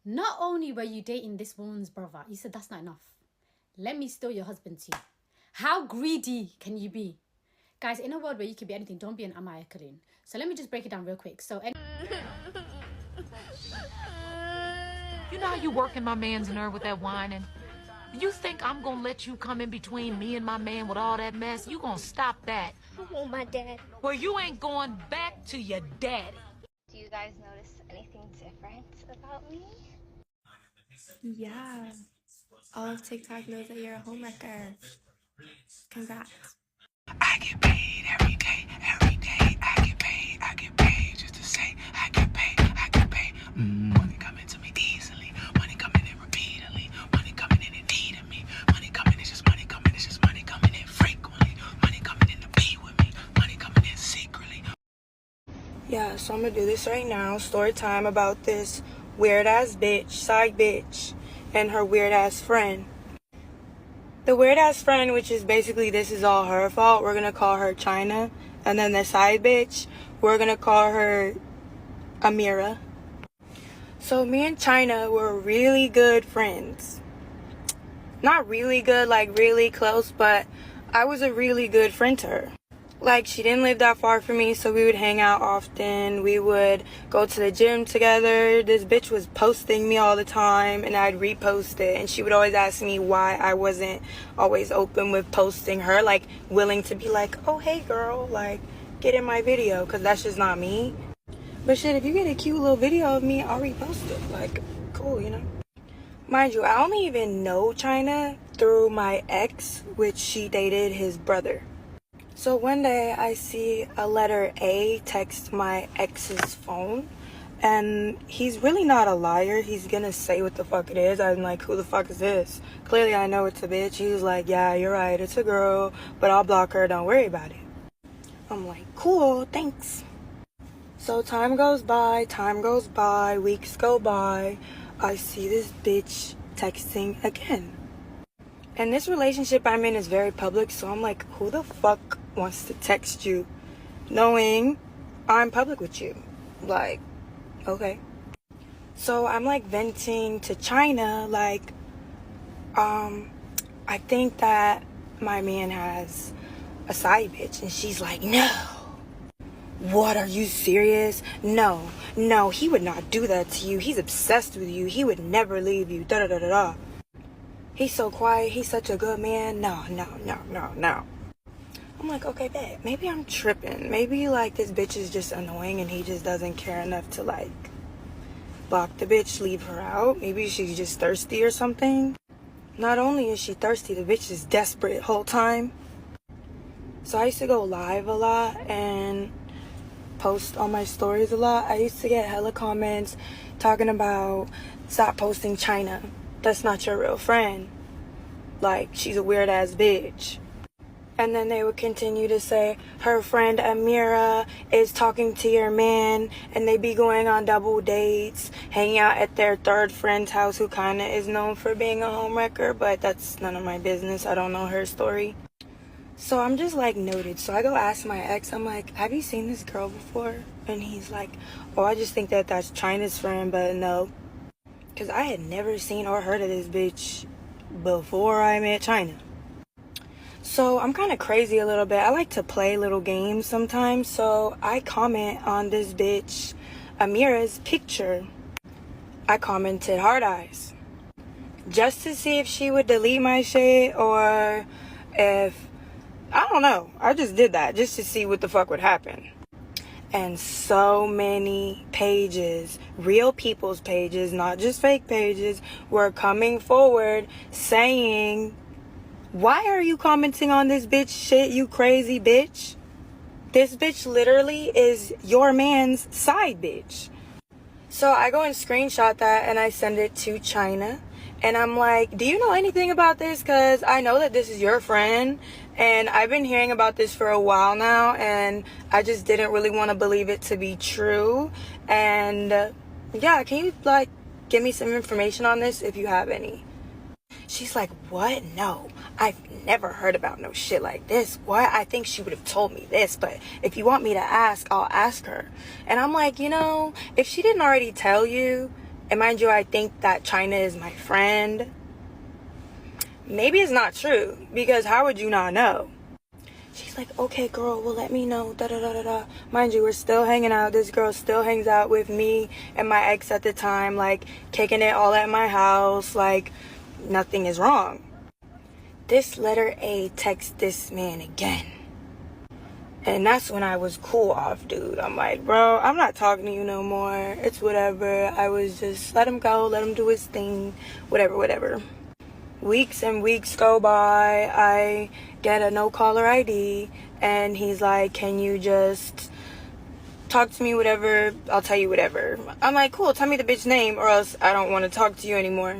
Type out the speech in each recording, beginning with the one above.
Not only were you dating this woman's brother, you said that's not enough. Let me steal your husband too. How greedy can you be? Guys, in a world where you could be anything, don't be an Amaya Karin. So let me just break it down real quick. You know how you working my man's nerve with that whining? You think I'm gonna let you come in between me and my man with all that mess? You gonna stop that? I want my dad. Well, you ain't going back to your daddy. Do you guys notice anything different about me? Yeah. All of TikTok knows that you're a homewrecker. Congrats. I get paid every day, every day. I get paid just to say I get paid, I get paid. Money coming to me easily, money coming in repeatedly, money coming in and needing me, money coming, it's just money coming, it's just money coming in frequently, money coming in to be with me, money coming in secretly. Yeah, so I'm gonna do this right now. Story time about this weird ass bitch, side bitch, and her weird ass friend. The weird ass friend, which is basically this is all her fault, we're gonna call her China. And then the side bitch, we're gonna call her Amira. So me and China were really good friends. Not really good, like really close, but I was a really good friend to her. Like, she didn't live that far from me, so we would hang out often. We would go to the gym together. This bitch was posting me all the time, and I'd repost it. And she would always ask me why I wasn't always open with posting her, like, willing to be like, oh, hey, girl, like, get in my video, because that's just not me. But shit, if you get a cute little video of me, I'll repost it. Like, cool, you know? Mind you, I only even know China through my ex, which she dated his brother. So one day I see a letter A text my ex's phone, and he's really not a liar. He's gonna say what the fuck it is. I'm like, who the fuck is this? Clearly I know it's a bitch. He was like, yeah, you're right, it's a girl, but I'll block her, don't worry about it. I'm like, cool, thanks. So time goes by, weeks go by. I see this bitch texting again. And this relationship I'm in is very public, so I'm like, who the fuck wants to text you knowing I'm public with you? Like, okay. So I'm like venting to China, like, I think that my man has a side bitch. And she's like, no. What, are you serious? No, he would not do that to you. He's obsessed with you. He would never leave you. Da da da da da. He's so quiet. He's such a good man. No. I'm like, okay, babe, maybe I'm tripping. Maybe, like, this bitch is just annoying and he just doesn't care enough to, like, block the bitch, leave her out. Maybe she's just thirsty or something. Not only is she thirsty, the bitch is desperate the whole time. So I used to go live a lot and post on my stories a lot. I used to get hella comments talking about, stop posting China. That's not your real friend. Like, she's a weird ass bitch. And then they would continue to say, her friend Amira is talking to your man, and they be going on double dates, hanging out at their third friend's house who kind of is known for being a homewrecker, but that's none of my business. I don't know her story. So I'm just like, noted. So I go ask my ex, I'm like, have you seen this girl before? And he's like, oh, I just think that that's China's friend, but no. Because I had never seen or heard of this bitch before I met China. So I'm kind of crazy a little bit. I like to play little games sometimes. So I comment on this bitch Amira's picture. I commented hard eyes. Just to see if she would delete my shit, or if, I don't know. I just did that just to see what the fuck would happen. And so many pages, real people's pages, not just fake pages, were coming forward saying, why are you commenting on this bitch shit, you crazy bitch? This bitch literally is your man's side bitch. So I go and screenshot that and I send it to China. And I'm like, do you know anything about this? Because I know that this is your friend. And I've been hearing about this for a while now. And I just didn't really want to believe it to be true. And yeah, can you like give me some information on this if you have any? She's like, what? No, I've never heard about no shit like this. What? I think she would have told me this, but if you want me to ask, I'll ask her. And I'm like, you know, if she didn't already tell you And mind you, I think that China is my friend. Maybe it's not true, because how would you not know? She's like, okay, girl, well, let me know, da-da-da-da-da. Mind you, we're still hanging out. This girl still hangs out with me and my ex at the time, like, kicking it all at my house, like, nothing is wrong. This letter A texts this man again. And that's when I was cool off, dude. I'm like, bro, I'm not talking to you no more. It's whatever. I was just, let him go, let him do his thing, whatever. Weeks and weeks go by. I get a no caller ID, and he's like, can you just talk to me, whatever, I'll tell you whatever. I'm like, cool, tell me the bitch name or else I don't want to talk to you anymore.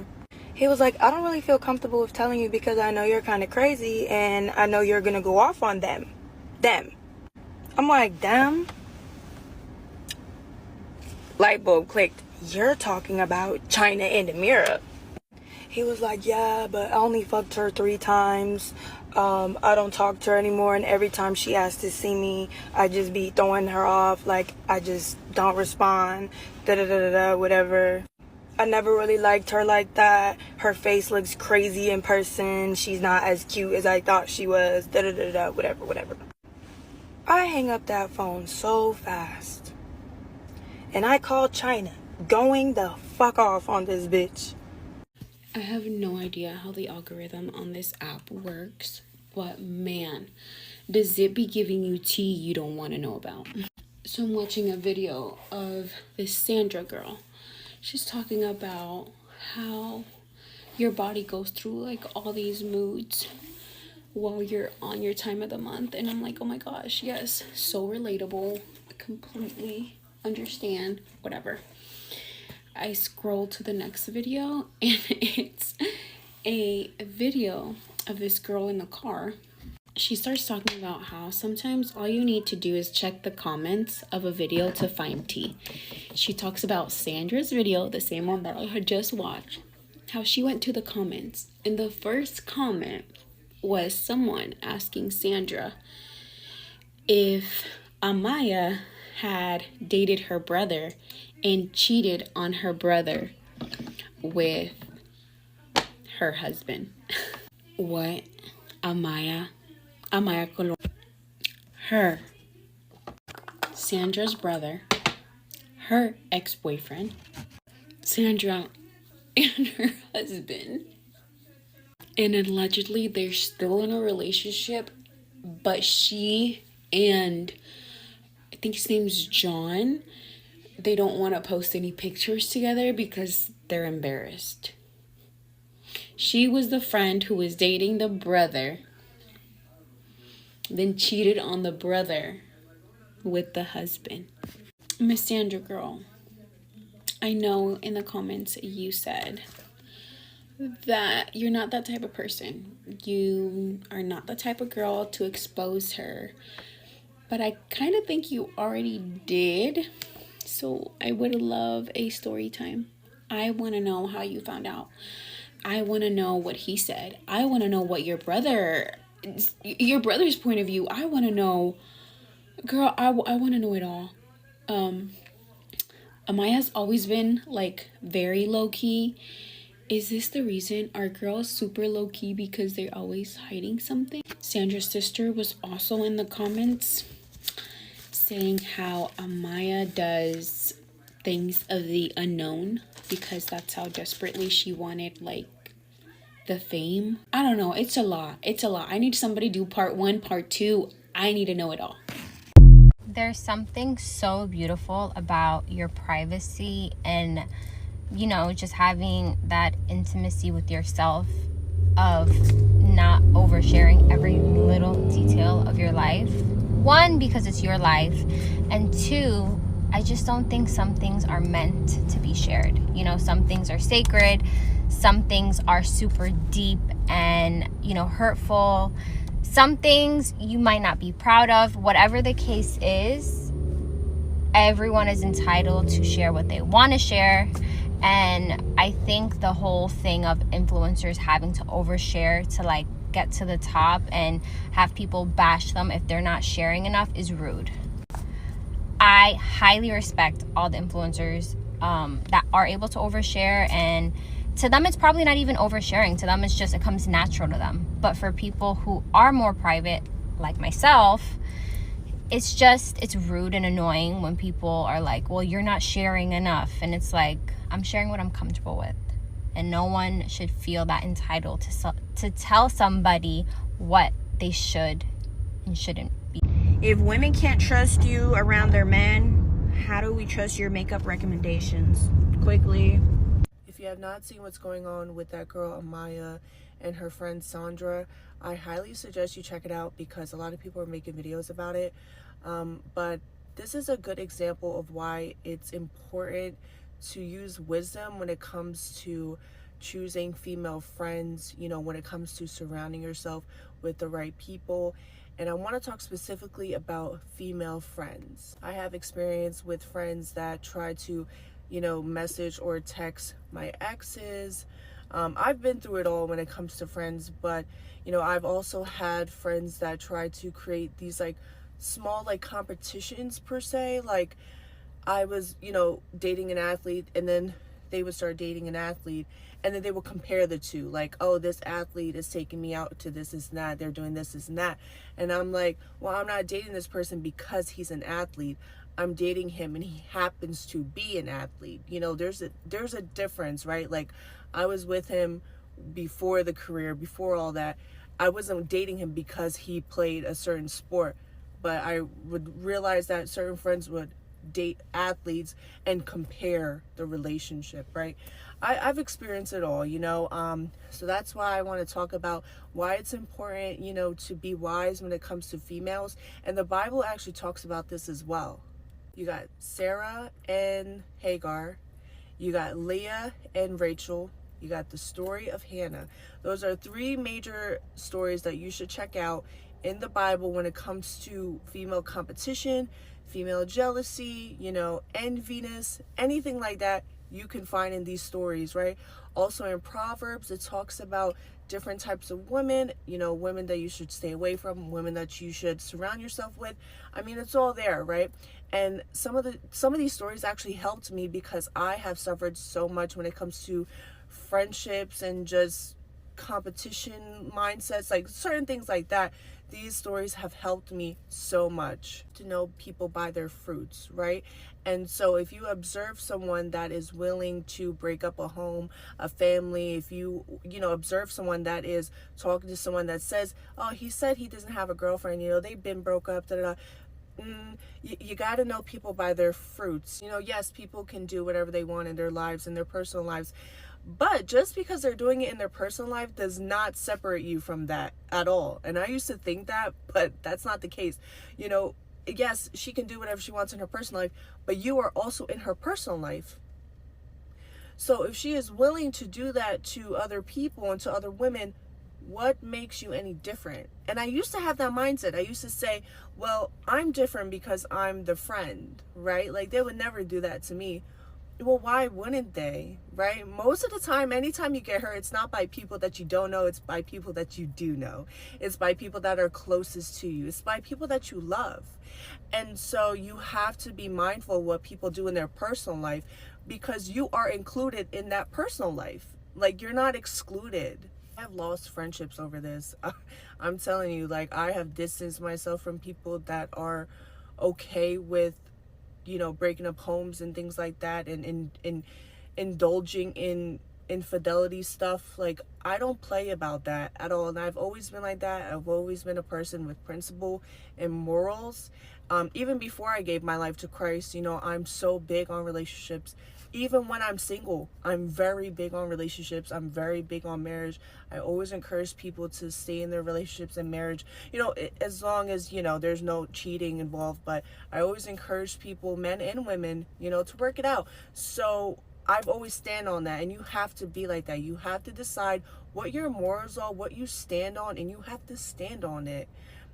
He was like, I don't really feel comfortable with telling you because I know you're kind of crazy and I know you're gonna go off on them. I'm like, them? Light bulb clicked. You're talking about China and Amira. He was like, yeah, but I only fucked her 3 times. I don't talk to her anymore, and every time she asks to see me, I just be throwing her off, like, I just don't respond, da-da-da-da-da, whatever. I never really liked her like that. Her face looks crazy in person. She's not as cute as I thought she was, da-da-da-da, whatever. I hang up that phone so fast. And I called China, going the fuck off on this bitch. I have no idea how the algorithm on this app works, but man, does it be giving you tea you don't want to know about. So I'm watching a video of this Sandra girl. She's talking about how your body goes through like all these moods while you're on your time of the month. And I'm like, oh my gosh, yes, so relatable, completely understand, whatever. I scroll to the next video, and it's a video of this girl in the car. She starts talking about how sometimes all you need to do is check the comments of a video to find tea. She talks about Sandra's video, the same one that I had just watched, how she went to the comments. And the first comment was someone asking Sandra if Amaya had dated her brother and cheated on her brother with her husband. What? Amaya Colon. Her, Sandra's brother, her ex-boyfriend, Sandra and her husband. And allegedly they're still in a relationship, but she and I think his name's John, they don't want to post any pictures together because they're embarrassed. She was the friend who was dating the brother, then cheated on the brother with the husband. Miss Sandra girl, I know in the comments you said that you're not that type of person. You are not the type of girl to expose her. But I kind of think you already did. So I would love a story time. I want to know how you found out. I want to know what he said. I want to know what your brother's point of view. I want to know, girl, I want to know it all. Amaya's always been like very low-key. Is this the reason our girls super low-key because they're always hiding something? Sandra's sister was also in the comments saying how Amaya does things of the unknown because that's how desperately she wanted like the fame. I don't know. It's a lot. I need somebody to do part 1, part 2. I need to know it all. There's something so beautiful about your privacy and, you know, just having that intimacy with yourself of not oversharing every little detail of your life. 1, because it's your life, and 2, I just don't think some things are meant to be shared. You know, some things are sacred, some things are super deep and, you know, hurtful. Some things you might not be proud of. Whatever the case is, everyone is entitled to share what they want to share. And I think the whole thing of influencers having to overshare to like get to the top and have people bash them if they're not sharing enough is rude. I highly respect all the influencers that are able to overshare, and to them it's probably not even oversharing. To them it's just, it comes natural to them. But for people who are more private, like myself, it's rude and annoying when people are like, well, you're not sharing enough. And it's like, I'm sharing what I'm comfortable with, and no one should feel that entitled to tell somebody what they should and shouldn't be. If women can't trust you around their men, how do we trust your makeup recommendations? Quickly. If you have not seen what's going on with that girl Amaya and her friend Sandra, I highly suggest you check it out because a lot of people are making videos about it. But this is a good example of why it's important to use wisdom when it comes to choosing female friends, you know, when it comes to surrounding yourself with the right people. And I want to talk specifically about female friends. I have experience with friends that try to, you know, message or text my exes. I've been through it all when it comes to friends, but, you know, I've also had friends that try to create these like small like competitions per se. Like I was, you know, dating an athlete, and then they would start dating an athlete, and then they would compare the two, like, oh, this athlete is taking me out to this and that, they're doing this and that. And I'm like, well, I'm not dating this person because he's an athlete. I'm dating him and he happens to be an athlete. You know, there's a difference, right? Like I was with him before the career, before all that. I wasn't dating him because he played a certain sport, but I would realize that certain friends would date athletes and compare the relationship, right? I've experienced it all, you know, so that's why I want to talk about why it's important, you know, to be wise when it comes to females. And the Bible actually talks about this as well. You got Sarah and Hagar, you got Leah and Rachel, you got the story of Hannah. Those are three major stories that you should check out in the Bible when it comes to female competition, female jealousy, you know, enviness, anything like that you can find in these stories, right? Also in Proverbs, it talks about different types of women, you know, women that you should stay away from, women that you should surround yourself with. I mean, it's all there, right? And some of these stories actually helped me because I have suffered so much when it comes to friendships and just competition mindsets, like certain things like that. These stories have helped me so much to know people by their fruits, right? And so if you observe someone that is willing to break up a home, a family, if you know, observe someone that is talking to someone that says, oh, he said he doesn't have a girlfriend, you know, they've been broke up, da, da, da. You got to know people by their fruits. You know, yes, people can do whatever they want in their lives, in their personal lives, but just because they're doing it in their personal life does not separate you from that at all. And I used to think that, but that's not the case. You know, yes, she can do whatever she wants in her personal life, but you are also in her personal life. So if she is willing to do that to other people and to other women, what makes you any different? And I used to have that mindset. I used to say, well, I'm different because I'm the friend, right? Like they would never do that to me. Well, why wouldn't they, right? Most of the time, anytime you get hurt, it's not by people that you don't know. It's by people that you do know. It's by people that are closest to you. It's by people that you love. And so you have to be mindful of what people do in their personal life because you are included in that personal life. Like you're not excluded. I've lost friendships over this. I'm telling you, like I have distanced myself from people that are okay with, you know, breaking up homes and things like that, and indulging in infidelity stuff. Like I don't play about that at all, and I've always been like that. I've always been a person with principle and morals. Even before I gave my life to Christ, you know, I'm so big on relationships. Even when I'm single, I'm very big on relationships. I'm very big on marriage. I always encourage people to stay in their relationships and marriage, you know, as long as, you know, there's no cheating involved. But I always encourage people, men and women, you know, to work it out. So I've always stand on that, and you have to be like that. You have to decide what your morals are, what you stand on, and you have to stand on it.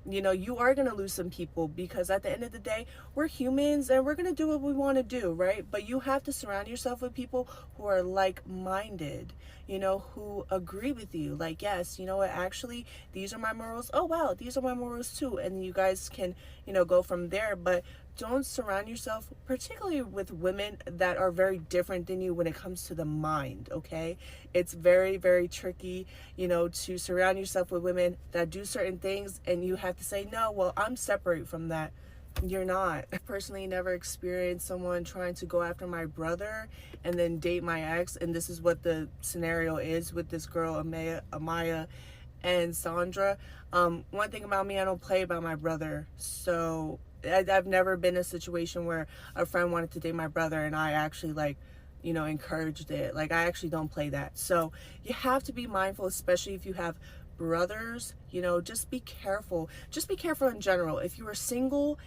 You know, you are going to lose some people because at the end of the day, we're humans and we're going to do what we want to do, right? But you have to surround yourself with people who are like-minded, you know, who agree with you. Like, yes, you know what, actually, these are my morals. Oh, wow, these are my morals too. And you guys can, you know, go from there. But don't surround yourself, particularly with women that are very different than you when it comes to the mind, okay? It's very, very tricky, you know, to surround yourself with women that do certain things and you have to say, no, well, I'm separate from that. You're not. I personally never experienced someone trying to go after my brother and then date my ex, and this is what the scenario is with this girl, Amaya and Sandra. One thing about me, I don't play about my brother, so I've never been in a situation where a friend wanted to date my brother and I actually, like, you know, encouraged it. Like, I actually don't play that. So you have to be mindful, especially if you have brothers, you know, just be careful. Just be careful in general. If you are single,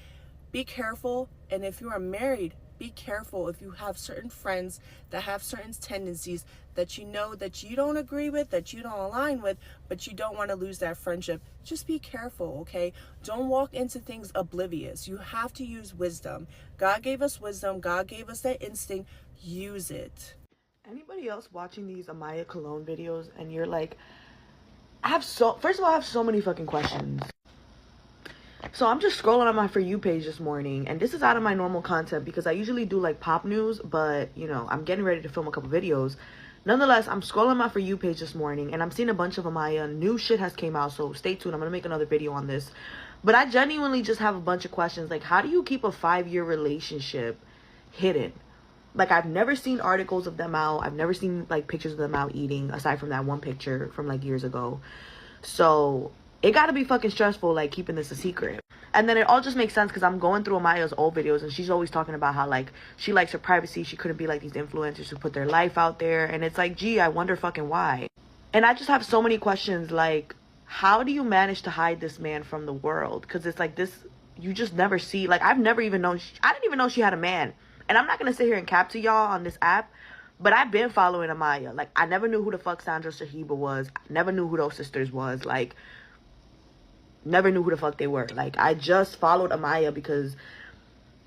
be careful. And if you are married, be careful if you have certain friends that have certain tendencies that you know that you don't agree with, that you don't align with, but you don't want to lose that friendship. Just be careful, okay? Don't walk into things oblivious. You have to use wisdom. God gave us wisdom. God gave us that instinct. Use it. Anybody else watching these Amaya Cologne videos and you're like, first of all, I have so many fucking questions. So I'm just scrolling on my For You page this morning, and this is out of my normal content because I usually do like pop news, but you know, I'm getting ready to film a couple videos. Nonetheless, I'm scrolling my For You page this morning and I'm seeing a bunch of Amaya. New shit has came out, so stay tuned. I'm gonna make another video on this. But I genuinely just have a bunch of questions. Like, how do you keep a 5-year relationship hidden? Like, I've never seen articles of them out. I've never seen like pictures of them out eating, aside from that one picture from like years ago. So it gotta be fucking stressful, like, keeping this a secret. And then it all just makes sense because I'm going through Amaya's old videos and she's always talking about how, like, she likes her privacy. She couldn't be like these influencers who put their life out there. And it's like, gee, I wonder fucking why. And I just have so many questions, like, how do you manage to hide this man from the world? Because it's like this, you just never see, like, I've never even known, I didn't even know she had a man. And I'm not going to sit here and cap to y'all on this app, but I've been following Amaya. Like, I never knew who the fuck Sandra Sahiba was. I never knew who those sisters was. Like, never knew who the fuck they were. Like, I just followed Amaya because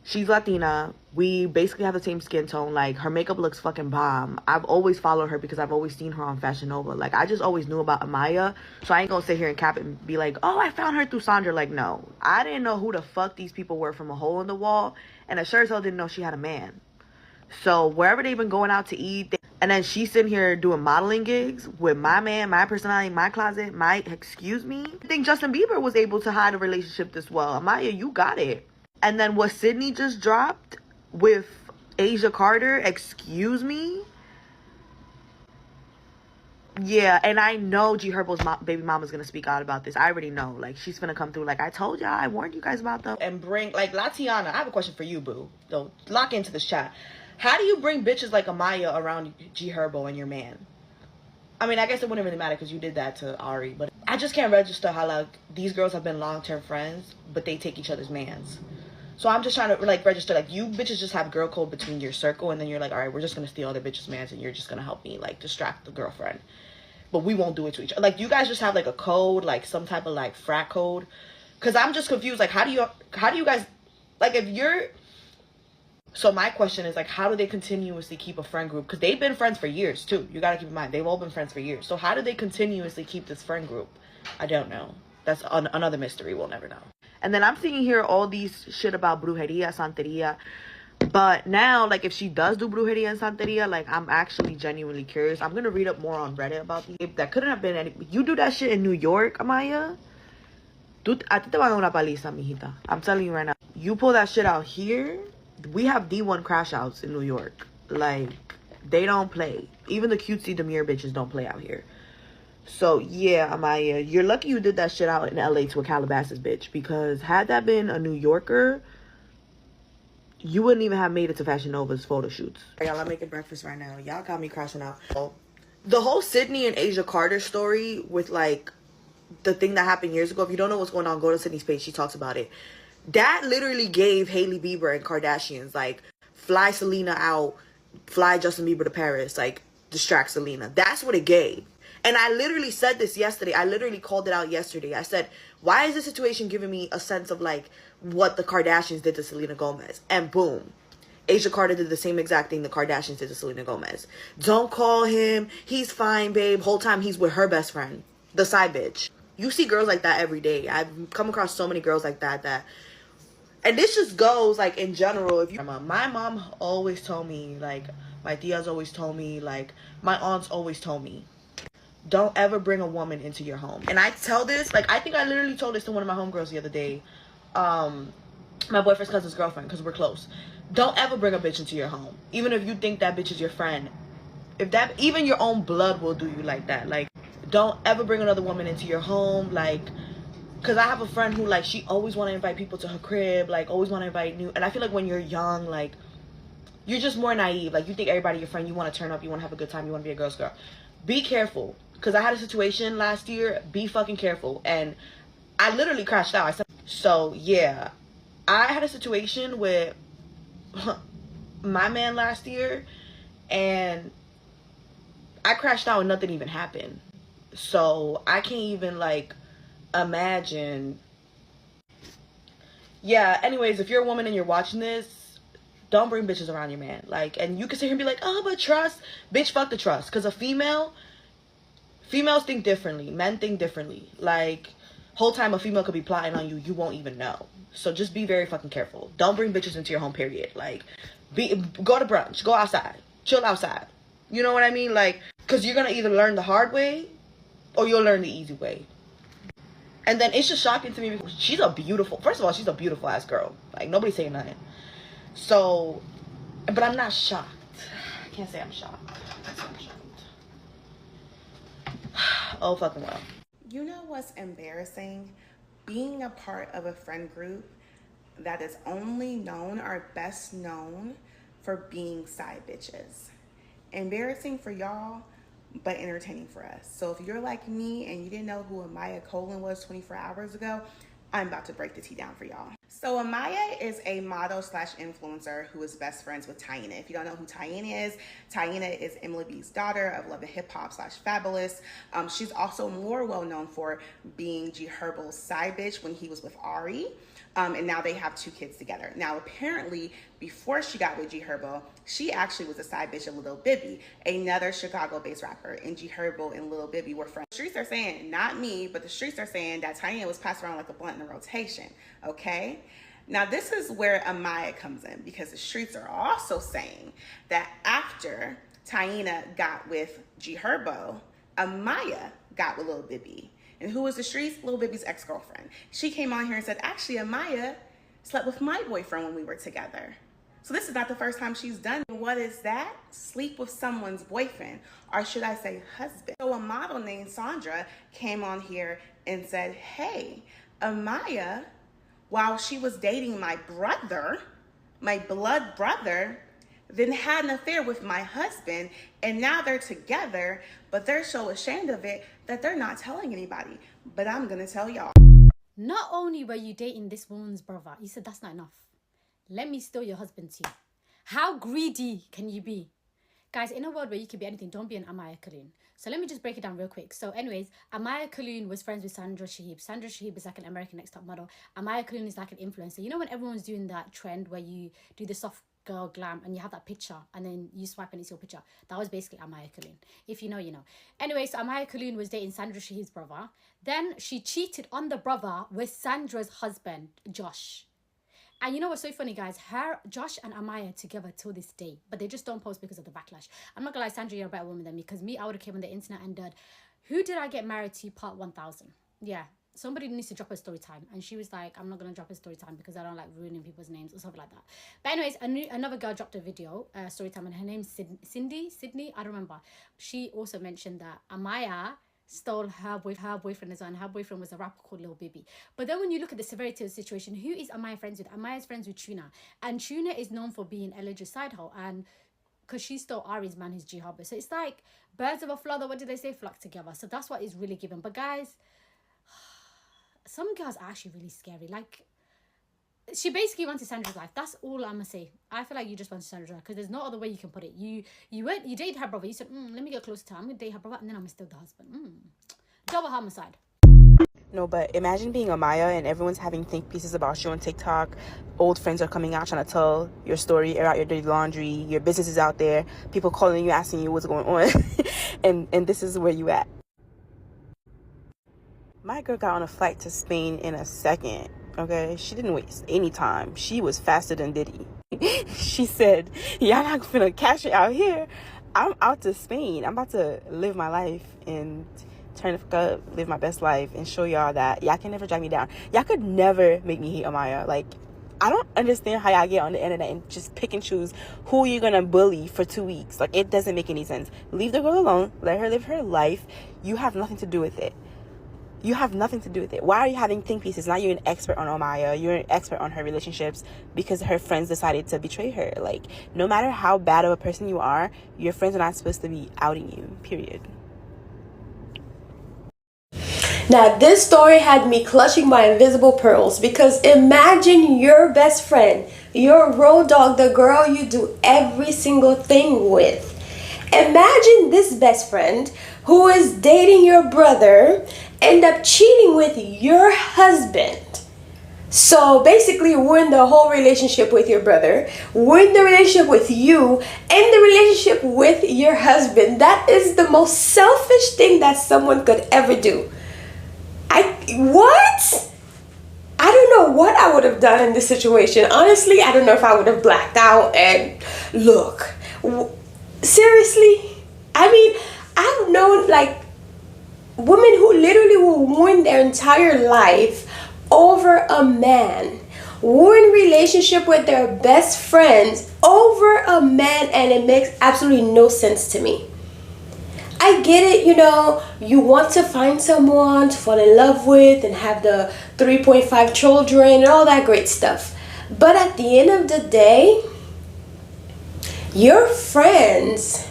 she's Latina. We basically have the same skin tone. Like, her makeup looks fucking bomb. I've always followed her because I've always seen her on Fashion Nova. Like, I just always knew about Amaya. So I ain't gonna sit here and cap it and be like, oh, I found her through Sandra. Like, no. I didn't know who the fuck these people were from a hole in the wall. And I sure as hell didn't know she had a man. So wherever they've been going out to eat, and then she's sitting here doing modeling gigs with my man, my personality, my closet, excuse me. I think Justin Bieber was able to hide a relationship this well. Amaya, you got it. And then what Sydney just dropped with Asia Carter, excuse me. Yeah, and I know G Herbo's baby mama's gonna speak out about this. I already know. Like, she's gonna come through like, I told y'all, I warned you guys about them. And bring, like, Latiana, I have a question for you, boo. So lock into this chat. How do you bring bitches like Amaya around G Herbo and your man? I mean, I guess it wouldn't really matter because you did that to Ari, but I just can't register how, like, these girls have been long-term friends, but they take each other's mans. So I'm just trying to, like, register, like, you bitches just have girl code between your circle, and then you're like, all right, we're just gonna steal other bitches' mans, and you're just gonna help me, like, distract the girlfriend. But we won't do it to each other. Like, you guys just have, like, a code, like, some type of, like, frat code? Because I'm just confused. Like, how do you guys, like, if you're... So my question is, like, how do they continuously keep a friend group? Because they've been friends for years, too. You got to keep in mind, they've all been friends for years. So how do they continuously keep this friend group? I don't know. That's another mystery we'll never know. And then I'm seeing here all these shit about brujeria, santeria. But now, like, if she does do brujeria and santeria, like, I'm actually genuinely curious. I'm going to read up more on Reddit about these. That couldn't have been any... You do that shit in New York, Amaya? A ti te van a dar una paliza, mijita. I'm telling you right now. You pull that shit out here... We have D1 crash outs in New York. Like, they don't play. Even the cutesy demure bitches don't play out here. So, yeah, Amaya, you're lucky you did that shit out in LA to a Calabasas bitch. Because had that been a New Yorker, you wouldn't even have made it to Fashion Nova's photo shoots. Y'all, I'm making breakfast right now. Y'all got me crashing out. The whole Sydney and Asia Carter story with, like, the thing that happened years ago. If you don't know what's going on, go to Sydney's page. She talks about it. That literally gave Hailey Bieber and Kardashians, like, fly Selena out, fly Justin Bieber to Paris, like, distract Selena. That's what it gave. And I literally said this yesterday. I literally called it out yesterday. I said, why is this situation giving me a sense of, like, what the Kardashians did to Selena Gomez? And boom. Asia Carter did the same exact thing the Kardashians did to Selena Gomez. Don't call him. He's fine, babe. Whole time he's with her best friend, the side bitch. You see girls like that every day. I've come across so many girls like that and this just goes like in general. If you, my mom always told me, like my tias always told me, like my aunts always told me, don't ever bring a woman into your home. And I tell this, like I think I literally told this to one of my homegirls the other day, my boyfriend's cousin's girlfriend, because we're close. Don't ever bring a bitch into your home, even if you think that bitch is your friend. If that, even your own blood will do you like that. Like, don't ever bring another woman into your home. Like, because I have a friend who, like, she always want to invite people to her crib, like always want to invite new. And I feel like when you're young, like, you're just more naive. Like, you think everybody your friend, you want to turn up, you want to have a good time, you want to be a girl's girl. Be careful, because I had a situation last year. Be fucking careful. And I literally crashed out. I said, so yeah, I had a situation with my man last year, and I crashed out and nothing even happened. So I can't even like imagine. Yeah, anyways, if you're a woman and you're watching this, don't bring bitches around your man. Like, and you can sit here and be like, oh, but trust. Bitch, fuck the trust. Because females think differently. Men think differently. Like, whole time a female could be plotting on you, you won't even know. So just be very fucking careful. Don't bring bitches into your home, period. Like, go to brunch, go outside, chill outside. You know what I mean? Like, because you're going to either learn the hard way or you'll learn the easy way. And then it's just shocking to me because she's a beautiful, first of all, she's a beautiful ass girl. Like, nobody's saying nothing. So, but I'm not shocked. I can't say I'm shocked. Oh, fucking well. You know what's embarrassing? Being a part of a friend group that is only known or best known for being side bitches. Embarrassing for y'all, but entertaining for us. So if you're like me and you didn't know who Amaya Colon was 24 hours ago, I'm about to break the tea down for y'all. So Amaya is a model slash influencer who is best friends with Taina. If you don't know who Taina is Emily B's daughter of Love and Hip Hop slash Fabulous. She's also more well known for being G Herbo's side bitch when he was with Ari. And now they have 2 kids together. Now, apparently, before she got with G Herbo, she actually was a side bitch of Lil Bibby, another Chicago-based rapper. And G Herbo and Lil Bibby were friends. The streets are saying, not me, but the streets are saying that Taina was passed around like a blunt in a rotation, okay? Now, this is where Amaya comes in, because the streets are also saying that after Taina got with G Herbo, Amaya got with Lil Bibby. And who was the streets? Lil Bibby's ex-girlfriend. She came on here and said, actually, Amaya slept with my boyfriend when we were together. So this is not the first time she's done it. What is that? Sleep with someone's boyfriend, or should I say husband. So a model named Sandra came on here and said, hey, Amaya, while she was dating my brother, my blood brother, then had an affair with my husband, and now they're together, but they're so ashamed of it that they're not telling anybody. But I'm gonna tell y'all. Not only were you dating this woman's brother, you said that's not enough. Let me steal your husband too. How greedy can you be? Guys, in a world where you can be anything, don't be an Amaya Colon. So let me just break it down real quick. So anyways, Amaya Colon was friends with Sandra Shahib. Sandra Shahib is like an American Next Top Model. Amaya Colon is like an influencer. You know when everyone's doing that trend where you do the soft girl glam and you have that picture and then you swipe and it's your picture? That was basically Amaya Colon. If you know, you know. Anyway, so Amaya Colon was dating Sandra Shahib's brother. Then she cheated on the brother with Sandra's husband, Josh. And you know what's so funny, guys? Josh and Amaya together till this day, but they just don't post because of the backlash. I'm not gonna lie, Sandra, you're a better woman than me, because me, I would have came on the internet and did, who did I get married to part 1000? Yeah, somebody needs to drop a story time. And she was like, I'm not gonna drop a story time because I don't like ruining people's names or something like that. But anyways, another girl dropped a video, story time, and her name's Sydney, I don't remember. She also mentioned that Amaya stole her boyfriend as well, and her boyfriend was a rapper called Lil Bibby. But then when you look at the severity of the situation, who is Amaya friends with? Amaya's friends with Trina, and Trina is known for being Elijah's side hoe, and because she stole Ari's man, his G Harbor. So it's like birds of a feather, what did they say, flock together. So that's what is really given. But guys, some girls are actually really scary. Like, she basically wanted Sandra's life. That's all I'm gonna say. I feel like you just wanted Sandra's life, because there's no other way you can put it. You dated her brother. You said, let me get close to her. I'm gonna date her brother, and then I'm gonna steal the husband. Double homicide. No, but imagine being Amaya and everyone's having think pieces about you on TikTok. Old friends are coming out trying to tell your story, air out your dirty laundry. Your business is out there. People calling you, asking you what's going on. and this is where you at. My girl got on a flight to Spain in a second. Okay, she didn't waste any time. She was faster than Diddy. She said, y'all not finna cash it out here. I'm out to Spain. I'm about to live my life and turn the fuck up, live my best life, and show y'all that y'all can never drag me down. Y'all could never make me hate Amaya. Like, I don't understand how y'all get on the internet and just pick and choose who you're gonna bully for 2 weeks. Like, it doesn't make any sense. Leave the girl alone. Let her live her life. You have nothing to do with it. You have nothing to do with it. Why are you having think pieces? Now you're an expert on Amaya. You're an expert on her relationships because her friends decided to betray her. Like, no matter how bad of a person you are, your friends are not supposed to be outing you, period. Now, this story had me clutching my invisible pearls, because imagine your best friend, your road dog, the girl you do every single thing with. Imagine this best friend who is dating your brother end up cheating with your husband. So basically ruin the whole relationship with your brother, ruin the relationship with you, and the relationship with your husband. That is the most selfish thing that someone could ever do. What? I don't know what I would have done in this situation. Honestly, I don't know if I would have blacked out and look. Seriously? I mean, I've known like women who literally will ruin their entire life over a man, ruin relationship with their best friends over a man, and it makes absolutely no sense to me. I get it, you know, you want to find someone to fall in love with and have the 3.5 children and all that great stuff. But at the end of the day, your friends,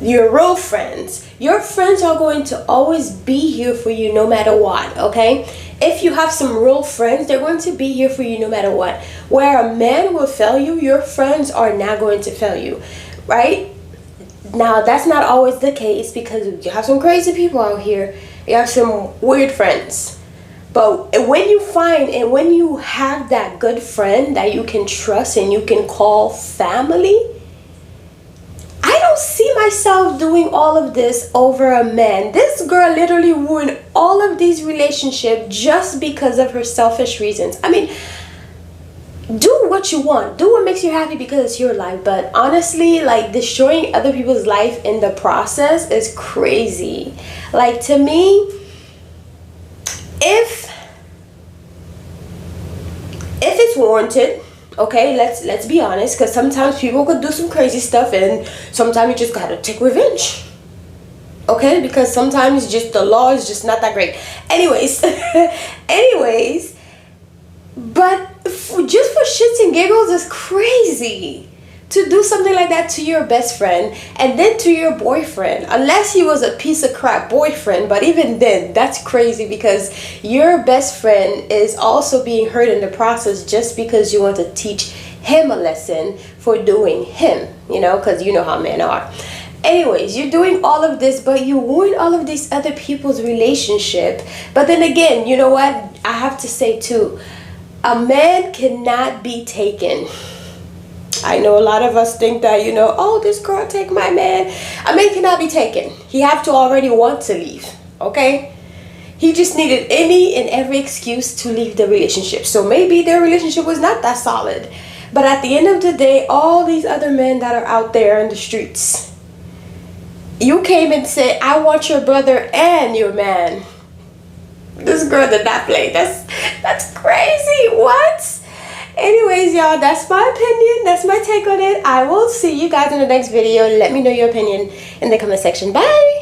your real friends, your friends are going to always be here for you no matter what, okay? If you have some real friends, they're going to be here for you no matter what. Where a man will fail you, your friends are not going to fail you, right? Now, that's not always the case, because you have some crazy people out here. You have some weird friends. But when you find and when you have that good friend that you can trust and you can call family, I don't see myself doing all of this over a man. This girl literally ruined all of these relationships just because of her selfish reasons. I mean, do what you want, do what makes you happy, because it's your life. But honestly, like, destroying other people's life in the process is crazy. Like, to me, if it's warranted, okay, let's be honest, because sometimes people could do some crazy stuff and sometimes you just gotta take revenge, okay, because sometimes just the law is just not that great. Anyways but just for shits and giggles, it's crazy to do something like that to your best friend and then to your boyfriend, unless he was a piece of crap boyfriend. But even then, that's crazy, because your best friend is also being hurt in the process just because you want to teach him a lesson for doing him, you know, because you know how men are. Anyways, you're doing all of this, but you ruin all of these other people's relationship. But then again, you know what, I have to say too, a man cannot be taken. I know a lot of us think that, you know, oh, this girl take my man. A man cannot be taken. He have to already want to leave, okay? He just needed any and every excuse to leave the relationship. So maybe their relationship was not that solid. But at the end of the day, all these other men that are out there in the streets, you came and said, I want your brother and your man. This girl did not play. That's crazy. What? Anyways, y'all, that's my opinion. That's my take on it. I will see you guys in the next video. Let me know your opinion in the comment section. Bye.